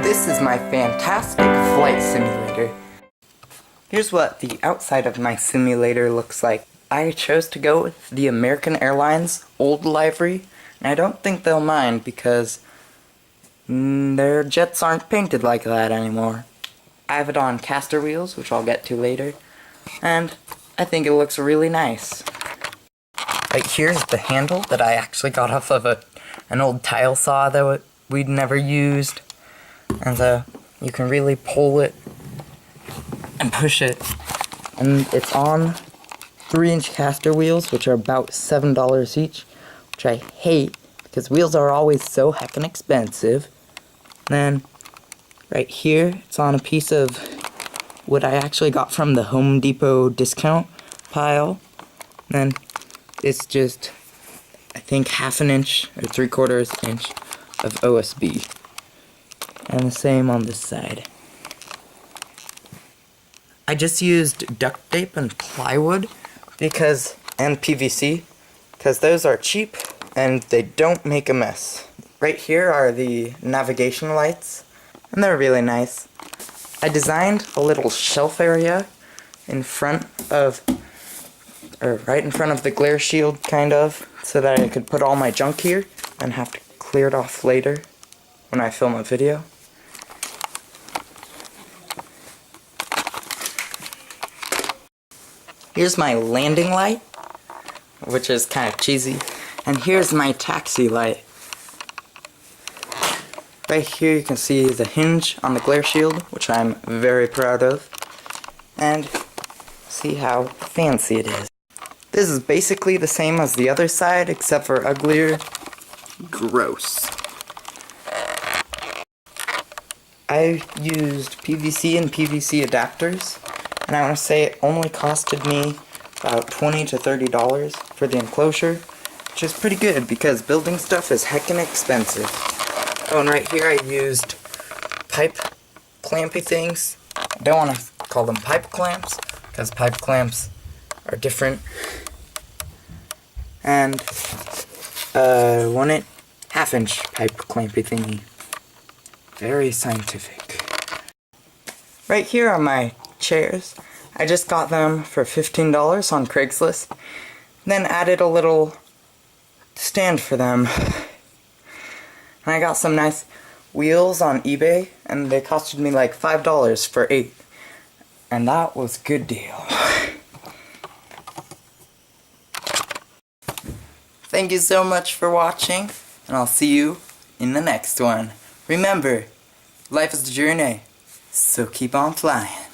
This is my fantastic flight simulator. Here's what the outside of my simulator looks like. I chose to go with the American Airlines old livery, and I don't think they'll mind because their jets aren't painted like that anymore. I have it on caster wheels, which I'll get to later, and I think it looks really nice. Right here's the handle that I actually got off of an old tile saw that we'd never used. And so you can really pull it and push it. And it's on 3-inch caster wheels, which are about $7 each, which I hate because wheels are always so heckin' expensive. And then right here, it's on a piece of wood I actually got from the Home Depot discount pile. And then it's just, I think, 1/2 inch or 3/4 inch of OSB. And the same on this side. I just used duct tape and plywood and PVC because those are cheap and they don't make a mess. Right here are the navigation lights, and they're really nice. I designed a little shelf area in front of, or right in front of the glare shield, kind of, so that I could put all my junk here and have to clear it off later when I film a video. Here's my landing light, which is kind of cheesy, and here's my taxi light. Right here you can see the hinge on the glare shield, which I'm very proud of, and see how fancy it is. This is basically the same as the other side, except for uglier. Gross. I used PVC and PVC adapters, and I want to say it only costed me about $20 to $30 for the enclosure, which is pretty good because building stuff is heckin' expensive. Oh, and right here I used pipe clampy things. I don't want to call them pipe clamps because pipe clamps are different. And 1/2 inch pipe clampy thingy. Very scientific. Right here are my chairs. I just got them for $15 on Craigslist, then added a little stand for them. And I got some nice wheels on eBay, and they costed me like $5 for 8. And that was a good deal. Thank you so much for watching, and I'll see you in the next one. Remember, life is a journey, so keep on flying.